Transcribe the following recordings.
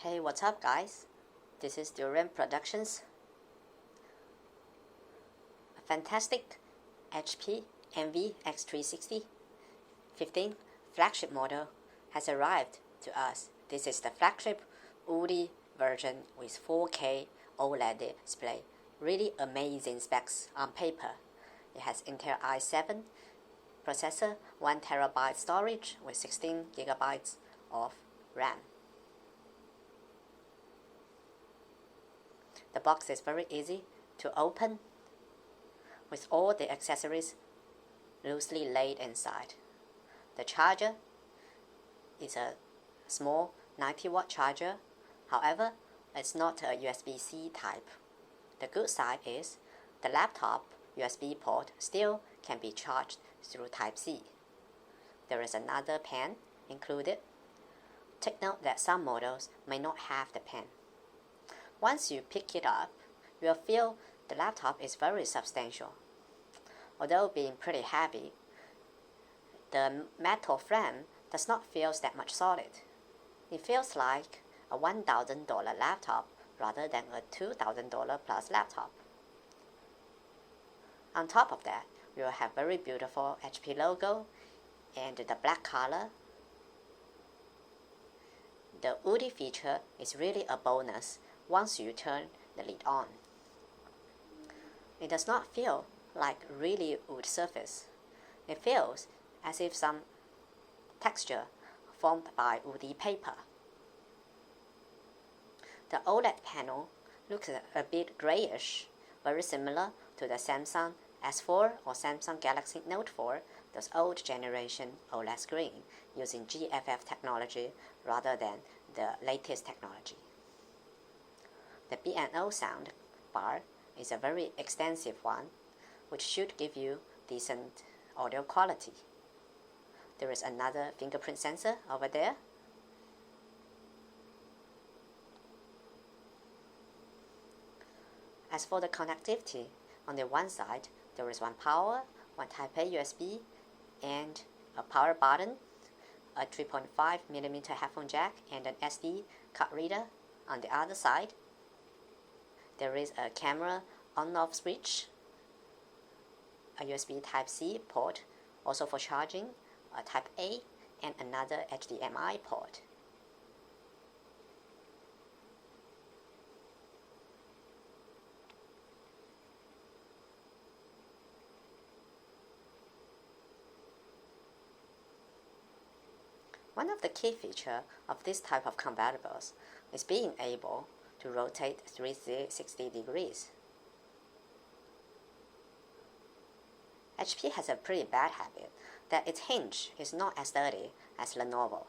Hey, what's up guys? This is DurianP Productions. A fantastic HP Envy x360 15 flagship model has arrived to us. This is the flagship OLED version with 4K OLED display. Really amazing specs on paper. It has Intel i7 processor, 1TB storage with 16GB of RAM. The box is very easy to open with all the accessories loosely laid inside. The charger is a small 90-watt charger. However, it's not a USB-C type. The good side is the laptop USB port still can be charged through Type-C. There is another pen included. Take note that some models may not have the pen. Once you pick it up, you'll feel the laptop is very substantial. Although being pretty heavy, the metal frame does not feel that much solid. It feels like a $1,000 laptop rather than a $2,000 plus laptop. On top of that, you will have very beautiful HP logo and the black color. The woody feature is really a bonus once you turn the lid on. It does not feel like really wood surface. It feels as if some texture formed by woody paper. The OLED panel looks a bit grayish, very similar to the Samsung S4 or Samsung Galaxy Note 4, those old generation OLED screen using GFF technology rather than the latest technology. The B&O sound bar is a very extensive one, which should give you decent audio quality. There is another fingerprint sensor over there. As for the connectivity, on the one side, there is one power, one Type-A USB, and a power button, a 3.5mm headphone jack, and an SD card reader. On the other side, there is a camera on-off switch, a USB Type-C port, also for charging, a Type-A, and another HDMI port. One of the key features of this type of convertibles is being able to rotate 360 degrees. HP has a pretty bad habit that its hinge is not as sturdy as Lenovo.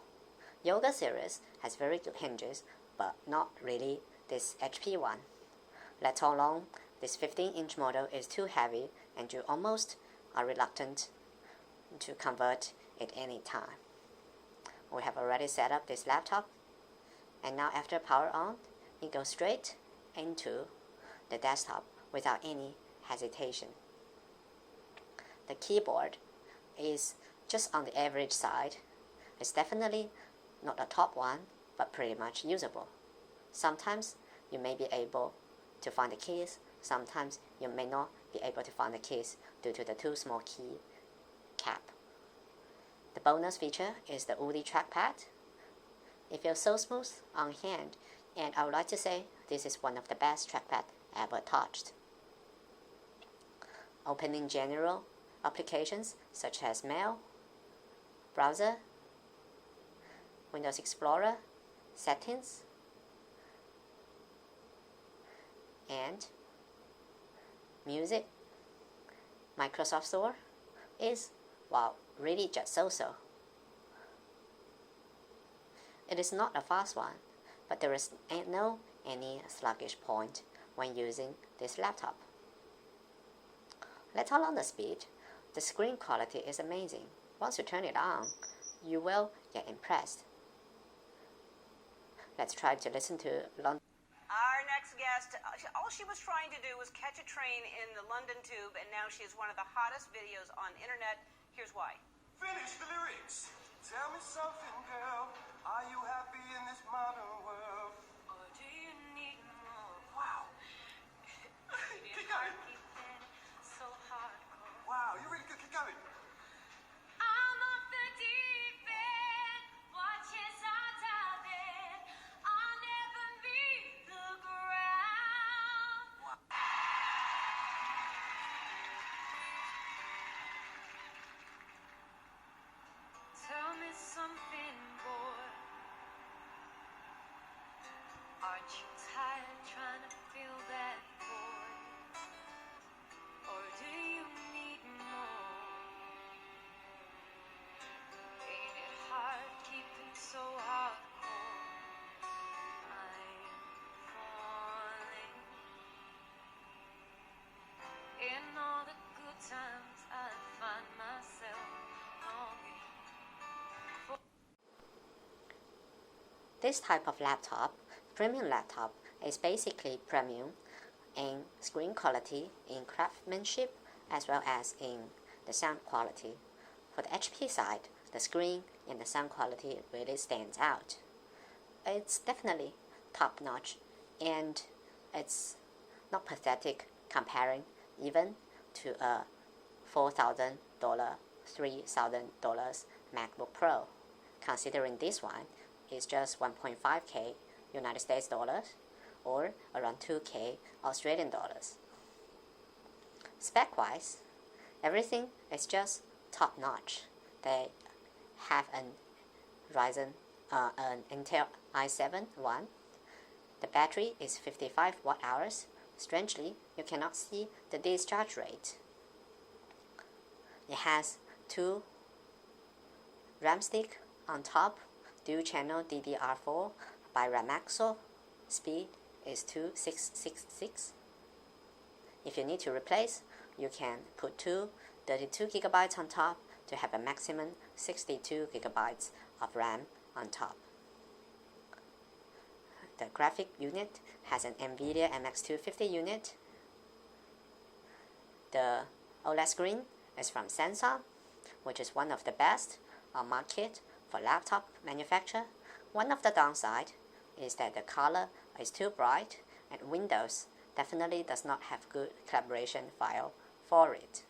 Yoga series has very good hinges, but not really this HP one. Let alone this 15-inch model is too heavy and you almost are reluctant to convert it any time. We have already set up this laptop, and now after power on, it goes straight into the desktop without any hesitation. The keyboard is just on the average side. It's definitely not the top one, but pretty much usable. Sometimes you may be able to find the keys, sometimes you may not be able to find the keys due to the too small key cap. The bonus feature is the woody trackpad. It feels so smooth on hand, and I would like to say this is one of the best trackpad ever touched. Opening general applications such as Mail, Browser, Windows Explorer, Settings, and Music, Microsoft Store is, wow, really just so-so. It is not a fast one, but there is no any sluggish point when using this laptop. Let alone the speed, the screen quality is amazing. Once you turn it on, you will get impressed. Let's try to listen to London. Our next guest, all she was trying to do was catch a train in the London Tube, and now she is one of the hottest videos on internet. Here's why. Finish the lyrics. Tell me something, girl. Are you happy in this modern world? This type of laptop, premium laptop, is basically premium in screen quality, in craftsmanship, as well as in the sound quality. For the HP side, the screen and the sound quality really stands out. It's definitely top notch, and it's not pathetic comparing even to a $4,000, $3,000 MacBook Pro, considering this one is just 1.5K United States dollars or around 2K Australian dollars. Spec-wise, everything is just top notch. They have an Intel i7-1. The battery is 55 watt hours. Strangely, you cannot see the discharge rate. It has 2 RAM stick on top, dual channel DDR4 by Ramaxo. Speed is 2666. If you need to replace, you can put 2 32GB on top to have a maximum 62GB of RAM on top. The graphic unit has an NVIDIA MX250 unit. The OLED screen is from Samsung, which is one of the best on market for laptop manufacturer. One of the downside is that the color is too bright, and Windows definitely does not have good collaboration file for it.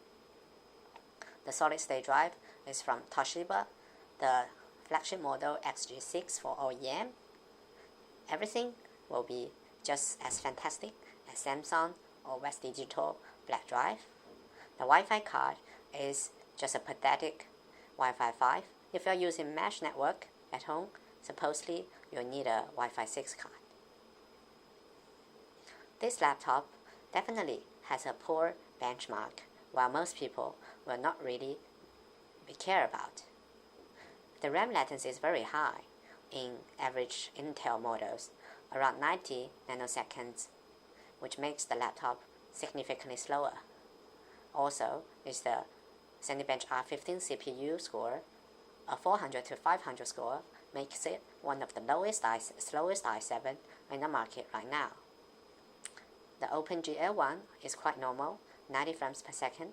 The solid state drive is from Toshiba, the flagship model XG6 for OEM. Everything will be just as fantastic as Samsung or West Digital Black Drive. The Wi-Fi card is just a pathetic Wi-Fi 5. If you're using mesh network at home, supposedly you'll need a Wi-Fi 6 card. This laptop definitely has a poor benchmark, while most people will not really care about. The RAM latency is very high in average Intel models, around 90 nanoseconds, which makes the laptop significantly slower. Also, is the Cinebench R15 CPU score, a 400 to 500 score, makes it one of the slowest i7 in the market right now. The OpenGL one is quite normal, 90 frames per second.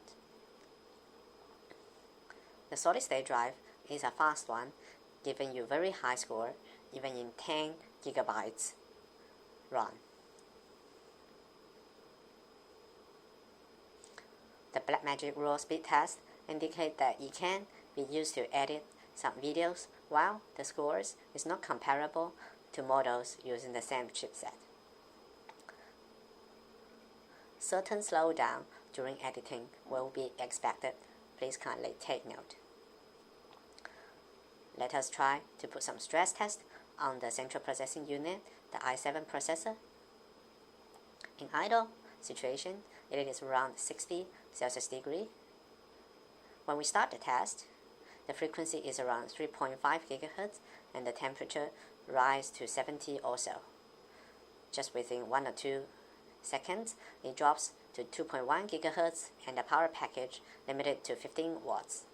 The solid state drive is a fast one, giving you very high score, even in 10 gigabytes run. The Blackmagic Raw speed test indicate that it can be used to edit some videos, while the scores is not comparable to models using the same chipset. Certain slowdown during editing will be expected. Please kindly take note. Let us try to put some stress test on the central processing unit, the i7 processor. In idle situation, it is around 60 Celsius degree. When we start the test, the frequency is around 3.5 GHz and the temperature rise to 70 or so. Just within 1 or 2 seconds, it drops to 2.1 GHz and the power package limited to 15 watts.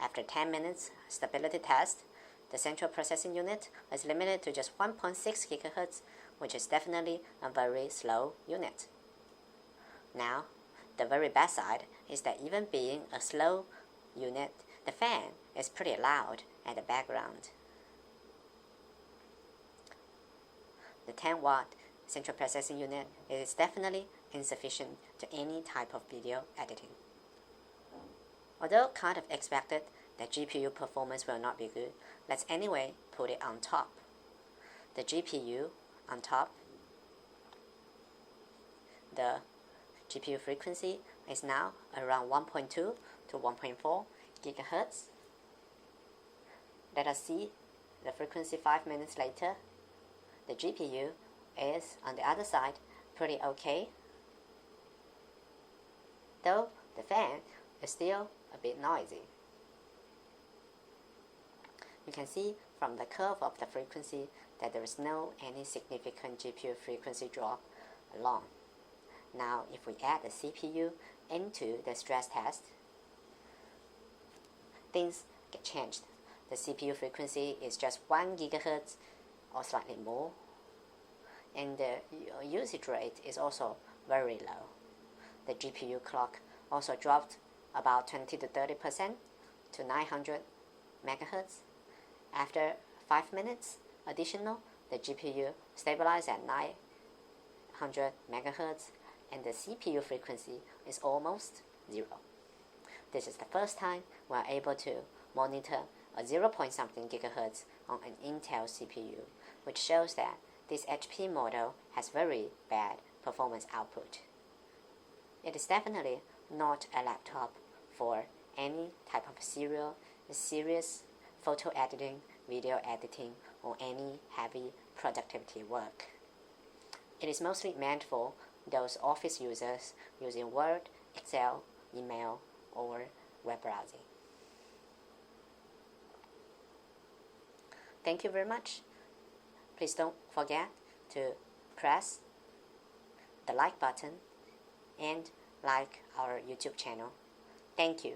After 10 minutes stability test, the central processing unit is limited to just 1.6 GHz, which is definitely a very slow unit. Now, the very bad side is that even being a slow unit, the fan is pretty loud at the background. The 10 watt central processing unit is definitely insufficient to any type of video editing. Although kind of expected that GPU performance will not be good, let's anyway put it on top. The GPU on top, the GPU frequency is now around 1.2 to 1.4 GHz. Let us see the frequency 5 minutes later. The GPU is on the other side pretty okay, though the fan is still a bit noisy. You can see from the curve of the frequency that there is no any significant GPU frequency drop along. Now if we add the CPU into the stress test, things get changed. The CPU frequency is just 1 GHz or slightly more. And the usage rate is also very low. The GPU clock also dropped about 20 to 30% to 900 MHz. After 5 minutes additional, the GPU stabilized at 900 MHz and the CPU frequency is almost 0. This is the first time we are able to monitor a 0-point-something GHz on an Intel CPU, which shows that this HP model has very bad performance output. It is definitely not a laptop for any type of serious photo editing, video editing, or any heavy productivity work. It is mostly meant for those office users using Word, Excel, email, or web browsing. Thank you very much. Please don't forget to press the like button and like our YouTube channel. Thank you.